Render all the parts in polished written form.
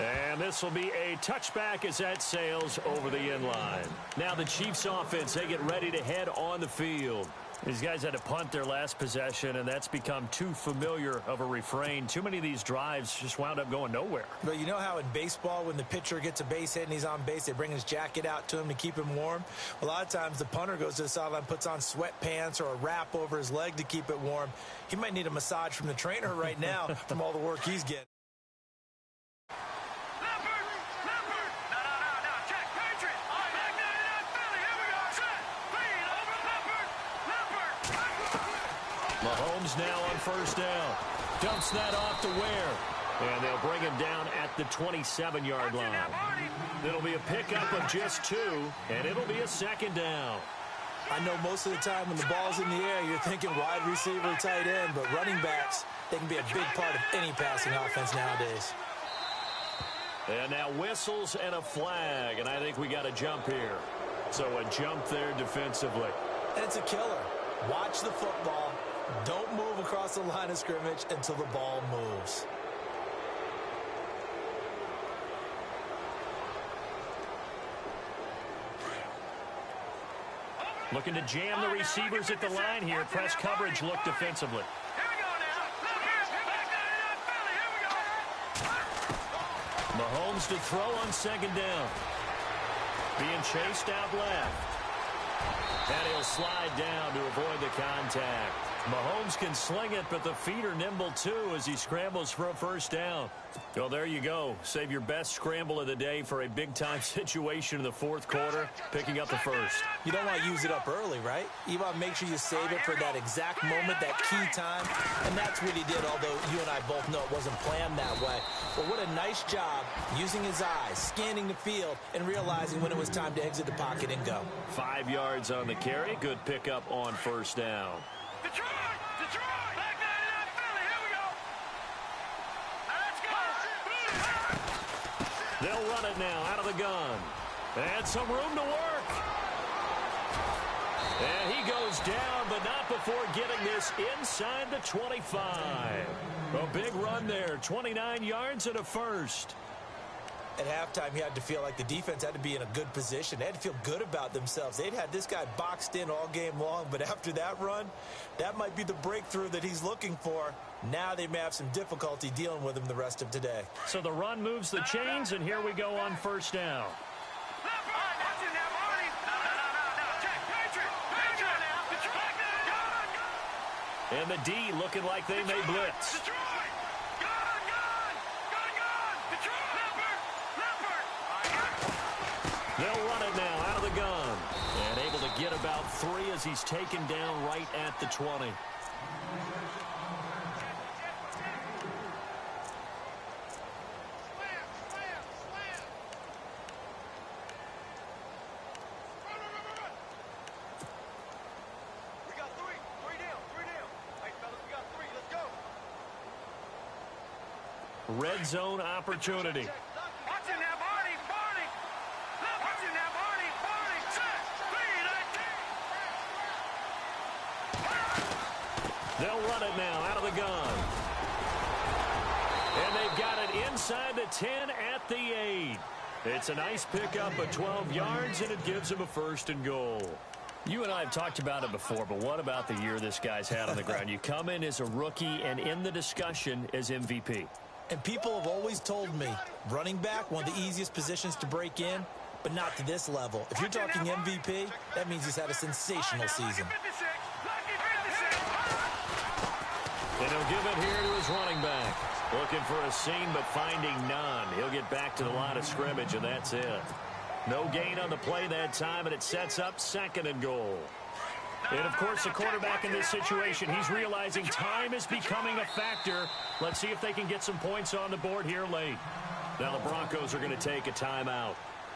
And this will be a touchback as that sails over the inline. Now the Chiefs offense, they get ready to head on the field. These guys had to punt their last possession, and that's become too familiar of a refrain. Too many of these drives just wound up going nowhere. But you know how in baseball, when the pitcher gets a base hit and he's on base, they bring his jacket out to him to keep him warm? A lot of times the punter goes to the sideline, puts on sweatpants or a wrap over his leg to keep it warm. He might need a massage from the trainer right now from all the work he's getting. Mahomes now on first down. Dumps that off to Ware. And they'll bring him down at the 27-yard line. It'll be a pickup of just 2, and it'll be a second down. I know most of the time when the ball's in the air, you're thinking wide receiver, tight end, but running backs, they can be a big part of any passing offense nowadays. And now whistles and a flag, and I think we got a jump here. So a jump there defensively. And it's a killer. Watch the football. Don't move across the line of scrimmage until the ball moves. Looking to jam the receivers at the line here. Press coverage look defensively. Mahomes to throw on second down. Being chased out left. And he'll slide down to avoid the contact. Mahomes can sling it, but the feet are nimble too as he scrambles for a first down. Well, there you go. Save your best scramble of the day for a big-time situation in the fourth quarter, picking up the first. You don't want to use it up early, right? You want to make sure you save it for that exact moment, that key time. And that's what he did, although you and I both know it wasn't planned that way. But what a nice job using his eyes, scanning the field, and realizing when it was time to exit the pocket and go. 5 yards on the carry. Good pickup on first down. Detroit! Detroit! Back 99 Philly, here we go! Let's go! They'll run it now out of the gun. And some room to work. And he goes down, but not before getting this inside the 25. A big run there, 29 yards and a first. At halftime, you had to feel like the defense had to be in a good position. They had to feel good about themselves. They'd had this guy boxed in all game long, but after that run, that might be the breakthrough that he's looking for. Now they may have some difficulty dealing with him the rest of today. So the run moves the chains, and here we go on first down. And the D looking like they may blitz. They'll run it now out of the gun. And able to get about 3 as he's taken down right at the 20. Red zone opportunity. They'll run it now out of the gun. And they've got it inside the 10 at the 8. It's a nice pickup of 12 yards, and it gives him a first and goal. You and I have talked about it before, but what about the year this guy's had on the ground? You come in as a rookie and in the discussion as MVP. And people have always told me, running back, one of the easiest positions to break in, but not to this level. If you're talking MVP, that means he's had a sensational season. And he'll give it here to his running back. Looking for a seam, but finding none. He'll get back to the line of scrimmage, and that's it. No gain on the play that time, and it sets up second and goal. And, of course, the quarterback in this situation, he's realizing time is becoming a factor. Let's see if they can get some points on the board here late. Now the Broncos are going to take a timeout.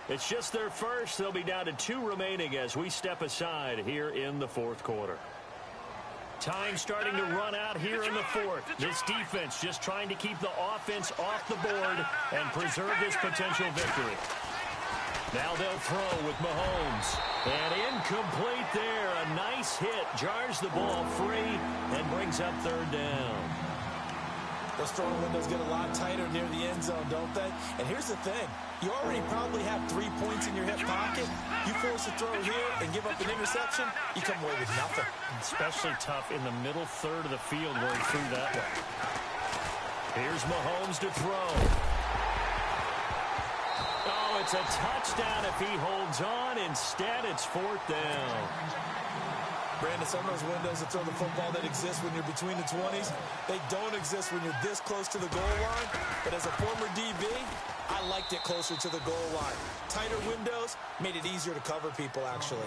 It's just their first. They'll be down to 2 remaining as we step aside here in the fourth quarter. Time starting to run out here in the fourth. This defense just trying to keep the offense off the board and preserve this potential victory. Now they'll throw with Mahomes. And incomplete there. A nice hit. Jars the ball free and brings up third down. Those throwing windows get a lot tighter near the end zone, don't they? And here's the thing. You already probably have 3 points in your hip pocket. You force a throw here and give up an interception, you come away with nothing. Especially tough in the middle third of the field where he threw that way. Here's Mahomes to throw. Oh, it's a touchdown if he holds on. Instead, it's 4th down. Brandon, some of those windows that throw the football that exist when you're between the 20s, they don't exist when you're this close to the goal line. But as a former DB, I liked it closer to the goal line. Tighter windows made it easier to cover people, actually.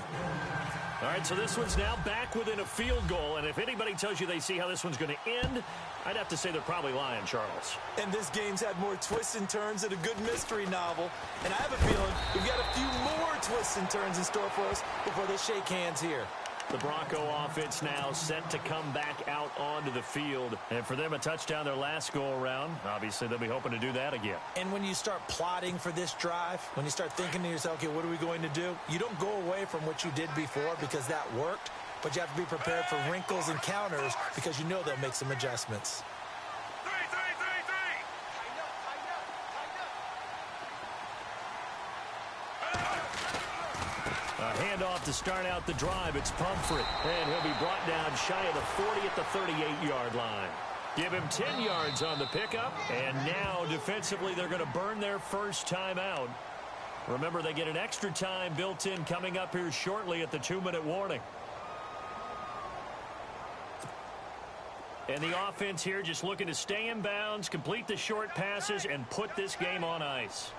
All right, so this one's now back within a field goal. And if anybody tells you they see how this one's going to end, I'd have to say they're probably lying, Charles. And this game's had more twists and turns than a good mystery novel. And I have a feeling we've got a few more twists and turns in store for us before they shake hands here. The Bronco offense now set to come back out onto the field. And for them, a touchdown their last go-around. Obviously, they'll be hoping to do that again. And when you start plotting for this drive, when you start thinking to yourself, okay, what are we going to do? You don't go away from what you did before because that worked. But you have to be prepared for wrinkles and counters because you know they'll make some adjustments. A handoff to start out the drive. It's Pumphrey. And he'll be brought down shy of the 40 at the 38-yard line. Give him 10 yards on the pickup. And now, defensively, they're going to burn their first timeout. Remember, they get an extra time built in coming up here shortly at the 2-minute warning. And the offense here just looking to stay in bounds, complete the short passes, and put this game on ice.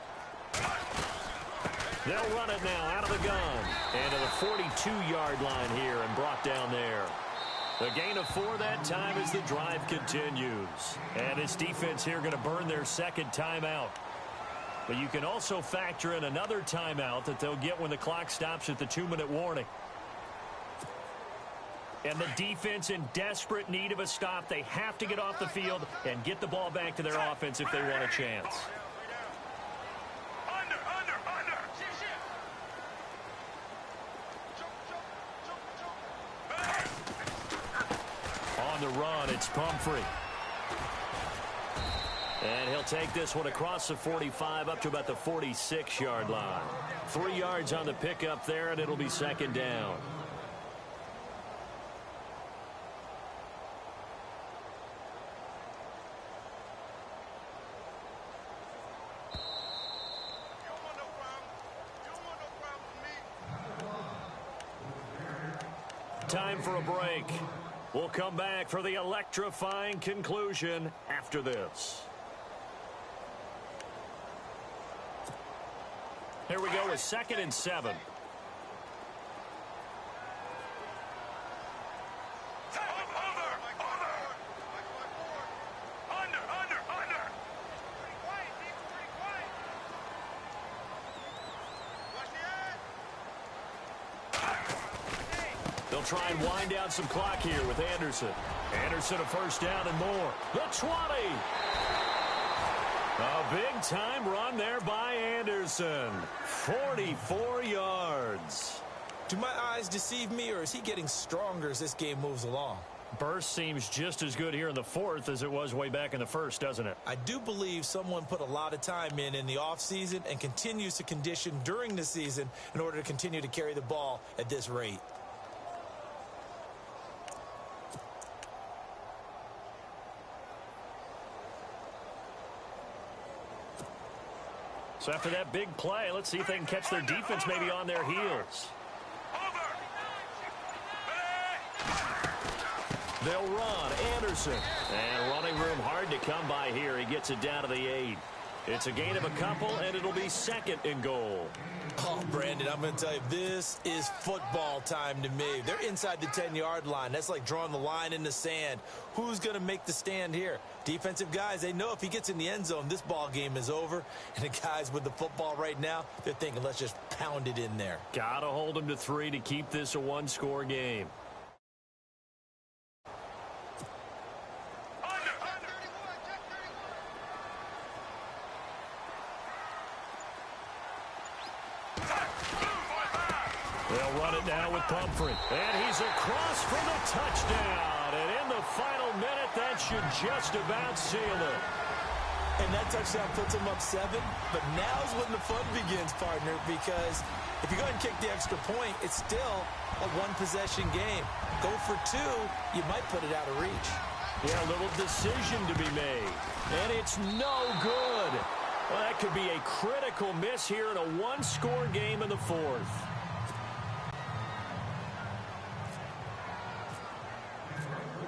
They'll run it now out of the gun. And to the 42-yard line here and brought down there. The gain of 4 that time as the drive continues. And this defense here going to burn their second timeout. But you can also factor in another timeout that they'll get when the clock stops at the 2-minute warning. And the defense in desperate need of a stop. They have to get off the field and get the ball back to their offense if they want a chance. On the run, it's Pumphrey. And he'll take this one across the 45 up to about the 46-yard line. 3 yards on the pickup there, and it'll be second down. Time for a break. We'll come back for the electrifying conclusion after this. Here we go with 2nd and 7. They'll try and wind down some clock here with Anderson. Anderson a first down and more. The 20. A big-time run there by Anderson. 44 yards. Do my eyes deceive me, or is he getting stronger as this game moves along? Burst seems just as good here in the 4th as it was way back in the 1st, doesn't it? I do believe someone put a lot of time in the offseason and continues to condition during the season in order to continue to carry the ball at this rate. So after that big play, let's see if they can catch their defense maybe on their heels. They'll run. Anderson. And running room hard to come by here. He gets it down to the 8. It's a gain of a couple, and it'll be 2nd and goal. Oh, Brandon, I'm going to tell you, this is football time to me. They're inside the 10-yard line. That's like drawing the line in the sand. Who's going to make the stand here? Defensive guys, they know if he gets in the end zone, this ball game is over. And the guys with the football right now, they're thinking, let's just pound it in there. Got to hold them to 3 to keep this a one-score game. They'll run it now with Pumphrey. And he's across for the touchdown. And in the final minute, that should just about seal it. And that touchdown puts them up 7. But now's when the fun begins, partner, because if you go ahead and kick the extra point, it's still a one-possession game. Go for 2, you might put it out of reach. Yeah, a little decision to be made. And it's no good. Well, that could be a critical miss here in a one-score game in the 4th.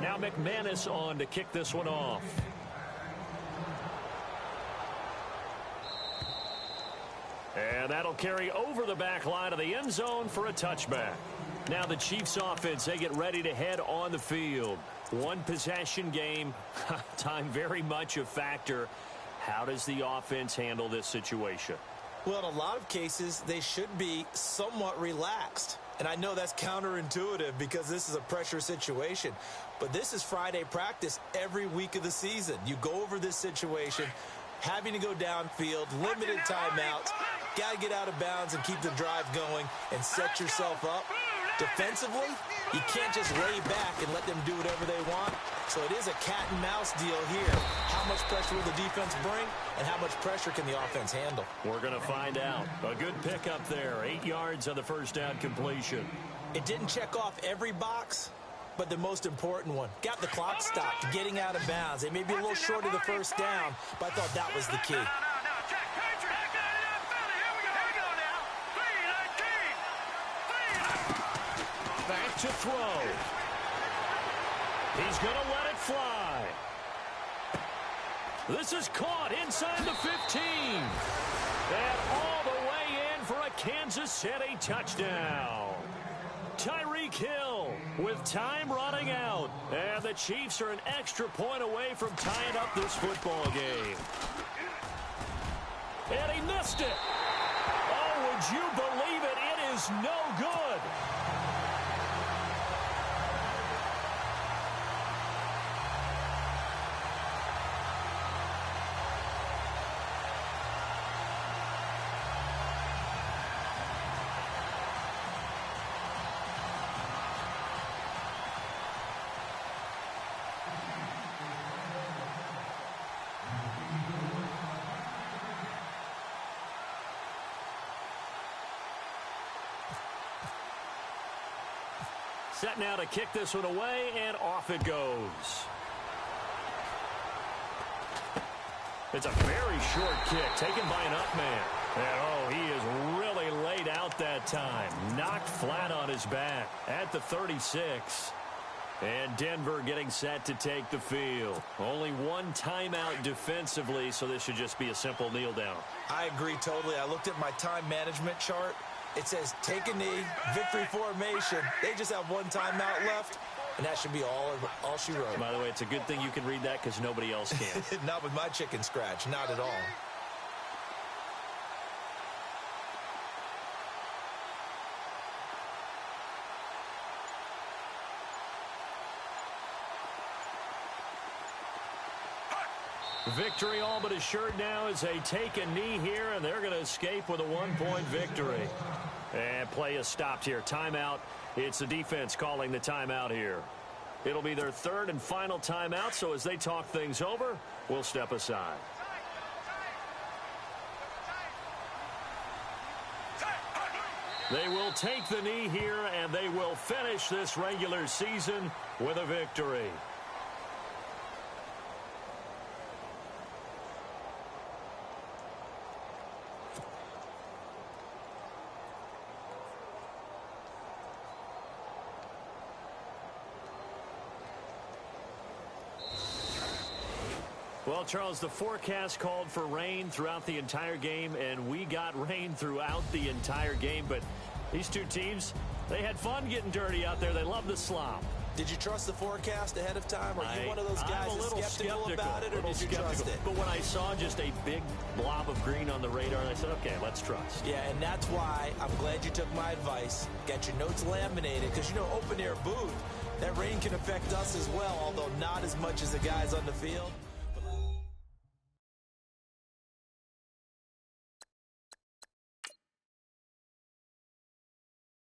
Now McManus on to kick this one off. And that'll carry over the back line of the end zone for a touchback. Now the Chiefs offense, they get ready to head on the field. One possession game, time very much a factor. How does the offense handle this situation? Well, in a lot of cases, they should be somewhat relaxed. And I know that's counterintuitive because this is a pressure situation. But this is Friday practice every week of the season. You go over this situation, having to go downfield, limited timeouts, got to get out of bounds and keep the drive going and set yourself up. Defensively, you can't just lay back and let them do whatever they want. So it is a cat-and-mouse deal here. How much pressure will the defense bring, and how much pressure can the offense handle? We're going to find out. A good pickup there. 8 yards on the first down completion. It didn't check off every box, but the most important one. Got the clock stopped, getting out of bounds. They may be a little short of the first down, but I thought that was the key. Back to throw. He's going to let it fly. This is caught inside the 15. And all the way in for a Kansas City touchdown. Tyreek Hill with time running out. And the Chiefs are an extra point away from tying up this football game. And he missed it. Oh, would you believe it? It is no good. Set now to kick this one away, and off it goes. It's a very short kick taken by an up man. And, oh, he is really laid out that time. Knocked flat on his back at the 36. And Denver getting set to take the field. Only one timeout defensively, so this should just be a simple kneel down. I agree totally. I looked at my time management chart. It says take a knee, victory formation. They just have one timeout left, and that should be all she wrote. By the way, it's a good thing you can read that because nobody else can. Not with my chicken scratch, not at all. Victory all but assured now as they take a knee here, and they're going to escape with a one-point victory. And play is stopped here. Timeout. It's the defense calling the timeout here. It'll be their third and final timeout, so as they talk things over, we'll step aside. They will take the knee here, and they will finish this regular season with a victory. Well, Charles, the forecast called for rain throughout the entire game, and we got rain throughout the entire game. But these two teams, they had fun getting dirty out there. They love the slop. Did you trust the forecast ahead of time? Are you one of those guys that's skeptical about it, or did you trust it? But when I saw just a big blob of green on the radar, I said, okay, let's trust. Yeah, and that's why I'm glad you took my advice. Got your notes laminated, because, you know, open-air booth, that rain can affect us as well, although not as much as the guys on the field.